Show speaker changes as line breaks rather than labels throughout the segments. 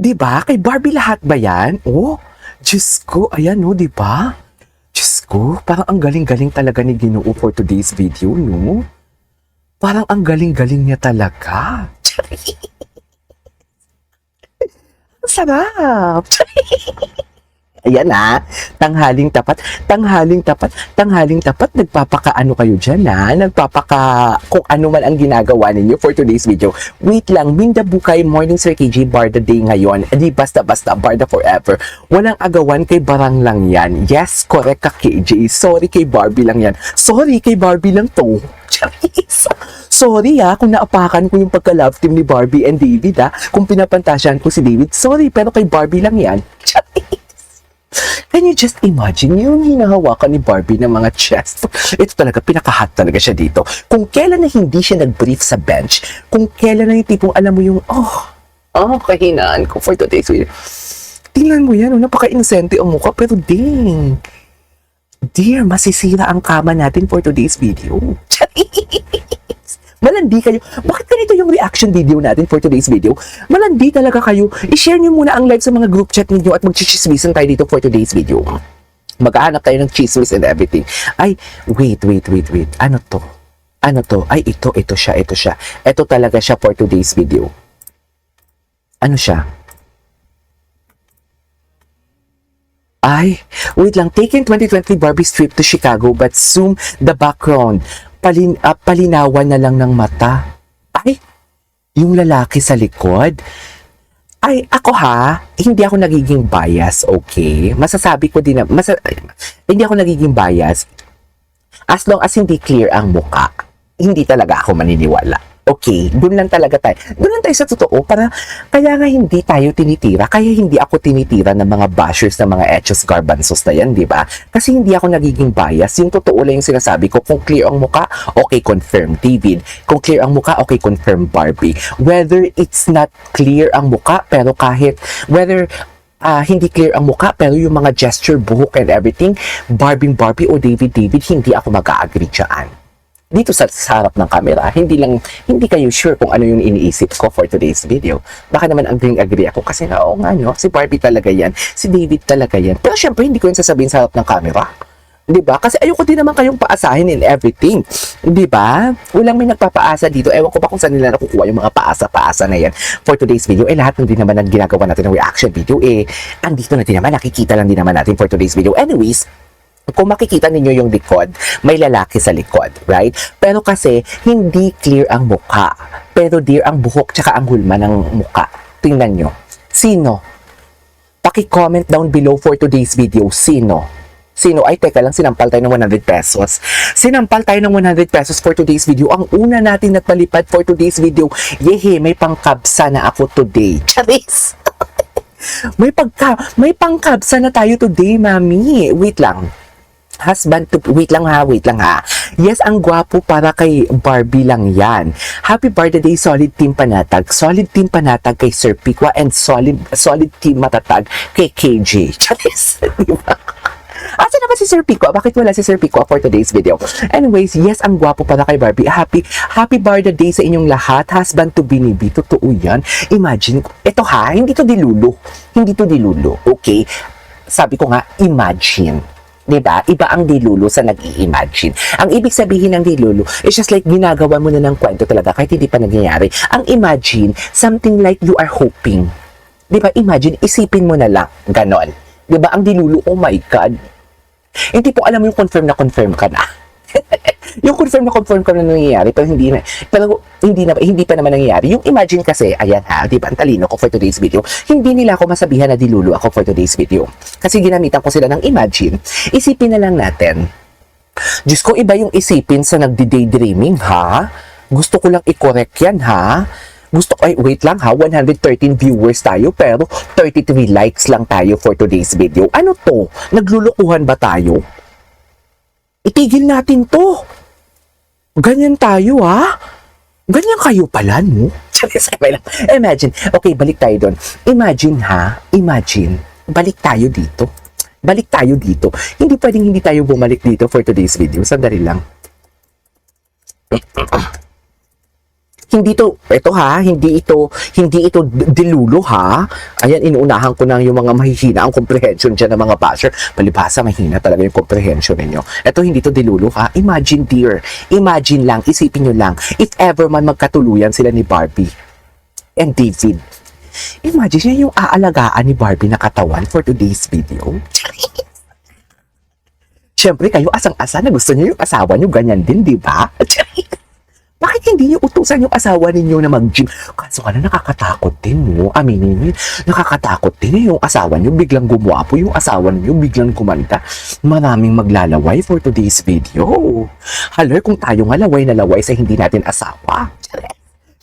'Di ba? Kay Barbie lahat ba yan? Oh, Diyos ko, ayan oh, 'di ba? Diyos ko, parang ang galing-galing talaga ni Ginoo for today's video, no? Parang ang galing-galing niya talaga. Ang sarap. Ayan na, tanghaling tapat, nagpapakaano kayo dyan nagpapaka, kung ano man ang ginagawa ninyo for today's video. Wait lang, Minda Bukay, morning Sir KJ, Barda Day ngayon, di basta-basta, Barda forever. Walang agawan, kay Barang lang yan. Yes, correct ka KJ, sorry kay Barbie lang yan. Sorry, kay Barbie lang to. Sorry kung naapakan ko yung pagka-love team ni Barbie and David kung pinapantasyahan ko si David, sorry, pero kay Barbie lang yan. Can you just imagine yung hinahawakan ni Barbie ng mga chest? Ito talaga, pinaka-hot talaga siya dito. Kung kailan na hindi siya nag-brief sa bench, kung kailan na yung tipong alam mo yung, kahinaan ko for today's video. Tingnan mo yan, napaka-inosente ang mukha, pero ding. Dear, masisira ang kama natin for today's video. Malandi kayo. Bakit ganito yung reaction video natin for today's video? Malandi talaga kayo. I-share nyo muna ang live sa mga group chat ninyo at mag-chismisan tayo dito for today's video. Maghahanap tayo ng chismis and everything. Ay, wait. Ano to? Ay, ito siya. Ito talaga siya for today's video. Ano siya? Ay, wait lang. Taken 2020 Barbie's trip to Chicago but zoom the background. Palinawan na lang ng mata. Ay, yung lalaki sa likod. Ay, ako hindi ako nagiging bias, okay? Masasabi ko din na, hindi ako nagiging bias. As long as hindi clear ang muka, hindi talaga ako maniniwala. Okay, doon lang talaga tayo. Doon lang tayo sa totoo kaya nga hindi tayo tinitira. Kaya hindi ako tinitira ng mga bashers ng mga etchos garbanzos na yan, di ba? Kasi hindi ako nagiging bias. Yung totoo lang yung sinasabi ko. Kung clear ang muka, okay, confirm David. Kung clear ang muka, okay, confirm Barbie. Whether it's not clear ang muka, pero whether hindi clear ang muka, pero yung mga gesture, buhok and everything, Barbie o David, hindi ako mag-a-agree dyan. Dito sa harap ng camera, hindi kayo sure kung ano yung iniisip ko for today's video. Baka naman agree ako kasi si Barbie talaga yan, si David talaga yan. Pero syempre, hindi ko yun sasabihin sa harap ng camera. Diba? Kasi ayoko din naman kayong paasahin in everything. Diba? Walang may nagpapaasa dito. Ewan ko ba kung saan nila nakukuha yung mga paasa-paasa na yan for today's video. Lahat ng din naman ang ginagawa natin ng reaction video, andito na din naman, nakikita lang din naman natin for today's video. Anyways, kung makikita ninyo yung likod, may lalaki sa likod, right? Pero kasi, hindi clear ang mukha. Pero dear, ang buhok tsaka ang hulma ng mukha. Tingnan nyo. Sino? Paki-comment down below for today's video. Sino? Ay, teka lang, sinampal tayo ng 100 pesos. Sinampal tayo ng 100 pesos for today's video. Ang una natin nagpalipad for today's video, may pangkabsa na ako today. Charis! may pangkabsa na tayo today, mami. Wait lang. Wait lang ha. Yes, ang gwapo para kay Barbie lang yan. Happy birthday, solid team panatag. Solid team panatag kay Sir Pikwa and solid team matatag kay KJ. Charis, diba? Asa na ba si Sir Pikwa? Bakit wala si Sir Pikwa for today's video? Anyways, yes, ang gwapo para kay Barbie. Happy birthday sa inyong lahat. Husband to be ni B. Totoo yan. Imagine, ito hindi to dilulo. Okay? Sabi ko nga, imagine. Diba? Iba ang dilulo sa nag-i-imagine. Ang ibig sabihin ng dilulo is just like ginagawa mo na ng kwento talaga kahit hindi pa nangyayari. Ang imagine, something like you are hoping. Diba? Imagine, isipin mo na lang. Ganon. Diba? Ang dilulo, oh my God. Hindi po alam mo yung confirm ka na. Yung confirm ka na nangyayari pero hindi pa naman nangyayari. Yung imagine kasi, ayan diba, ang talino ko for today's video. Hindi nila ako masabihan na dilulo ako for today's video. Kasi ginamitan ko sila ng imagine. Isipin na lang natin. Diyos ko, iba yung isipin sa nagdi-daydreaming, Gusto ko lang i-correct yan, wait lang 113 viewers tayo pero 33 likes lang tayo for today's video. Ano to? Naglulukuhan ba tayo? Itigil natin to. Ganyan tayo, Ganyan kayo pala, no? Imagine. Okay, balik tayo doon. Imagine. Balik tayo dito. Hindi pwedeng hindi tayo bumalik dito for today's video. Sandali lang. Hindi ito dilulo ha. Ayan, inuunahan ko na yung mga mahihina ang comprehension dyan ng mga basher. Palibhasa, mahina talaga yung comprehension ninyo. Ito, hindi to dilulo ha. Imagine dear, imagine lang, isipin nyo lang, if ever man magkatuluyan sila ni Barbie and David. Imagine nyo yung aalagaan ni Barbie na katawan for today's video. Siyempre, kayo asang-asa na gusto nyo yung asawa nyo ganyan din, di ba? Bakit hindi niyo utusan yung asawa ninyo na mag-gym? Kaso ka na nakakatakot din, no? Aminin niyo, nakakatakot din yung asawa niyo. Biglang gumwapo yung asawa niyo, biglang kumanta. Maraming maglalaway for today's video. Haloy, kung tayo nga laway na laway sa hindi natin asawa.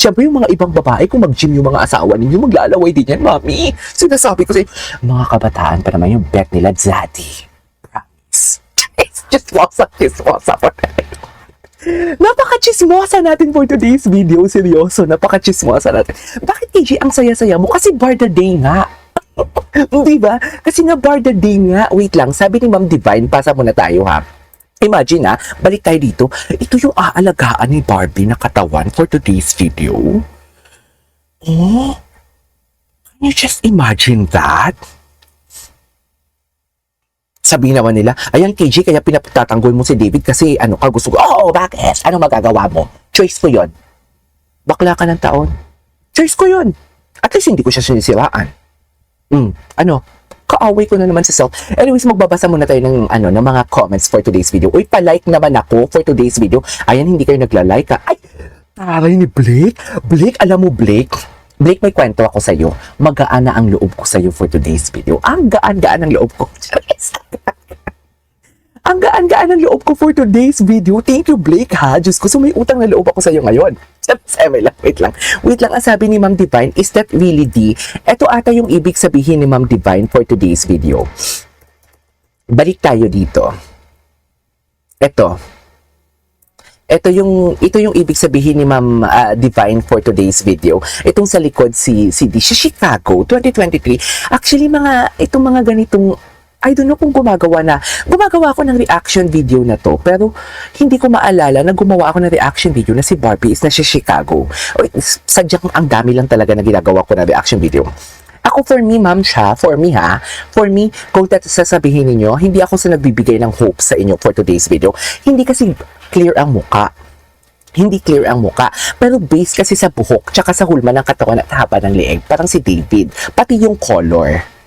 Siyempre, yung mga ibang babae, kung mag-gym yung mga asawa ninyo, maglalaway din yan, mami. Sinasabi ko sa mga kabataan pa naman yung bet nila, daddy. Promise. It's just chismosa for napaka-chismosa natin for today's video. Seryoso, napaka-chismosa natin. Bakit, KJ, ang saya-saya mo? Kasi Barda Day nga. Diba? Kasi nga Barda Day nga. Wait lang, sabi ni Ma'am Divine, pasa muna tayo ha. Imagine ha, balik tayo dito. Ito yung aalagaan ni Barbie na katawan for today's video. Oh, can you just imagine that? Sabihin naman nila, ayan KJ, kaya pinapatatanggol mo si David kasi ano ka gusto ko. Oh, bakit? Ano magagawa mo? Choice ko yon. Bakla ka ng taon. Choice ko yon. At least hindi ko siya sinisiraan. Ano? Kaaway ko na naman sa self. Anyways, magbabasa muna tayo ng mga comments for today's video. Uy, pa-like naman ako for today's video. Ayan, hindi kayo nagla-like ha. Ay, taray ni Blake. Blake, alam mo Blake, may kwento ako sa'yo. Magaan na ang loob ko sa'yo for today's video. Ang gaan-gaan ang loob ko. Ang gaan-gaan ang loob ko for today's video. Thank you, Blake, ha? Diyos ko, so may utang na loob ako sa'yo ngayon. Wait lang. Ang sabi ni Ma'am Divine, is that really D? Ito ata yung ibig sabihin ni Ma'am Divine for today's video. Balik tayo dito. Ito yung ibig sabihin ni Ma'am Divine for today's video. Itong sa likod si D. Chicago 2023. Actually, itong mga ganitong, I don't know kung gumagawa ako ng reaction video na to, pero hindi ko maalala na gumawa ako ng reaction video na si Barbie is na si Chicago. Sadyang ang dami lang talaga na ginagawa ko na reaction video. Ako, for me, ma'am siya, for me, kung sasabihin ninyo, hindi ako sa nagbibigay ng hope sa inyo for today's video. Hindi kasi clear ang muka. Pero based kasi sa buhok, tsaka sa hulma ng katawan at haba ng leeg, parang si David. Pati yung color.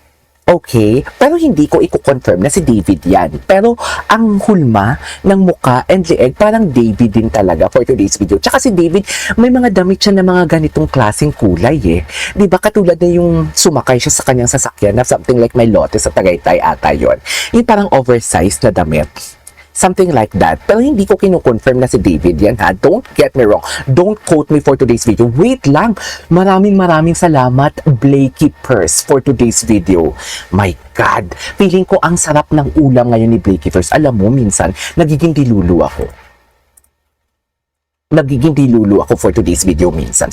Okay? Pero hindi ko i-confirm na si David yan. Pero ang hulma ng muka and leeg, parang David din talaga for today's video. Tsaka si David, may mga damit siya na mga ganitong klaseng kulay eh. Diba? Katulad na yung sumakay siya sa kanyang sasakyan na something like may lote sa Tagaytay ata yun. Yung parang oversized na damit. Something like that. Pero hindi ko kinukonfirm na si David yan ha. Don't get me wrong. Don't quote me for today's video. Wait lang. Maraming salamat Blakey Purse for today's video. My God. Feeling ko ang sarap ng ulam ngayon ni Blakey Purse. Alam mo, minsan, nagiging dilulu ako for today's video minsan.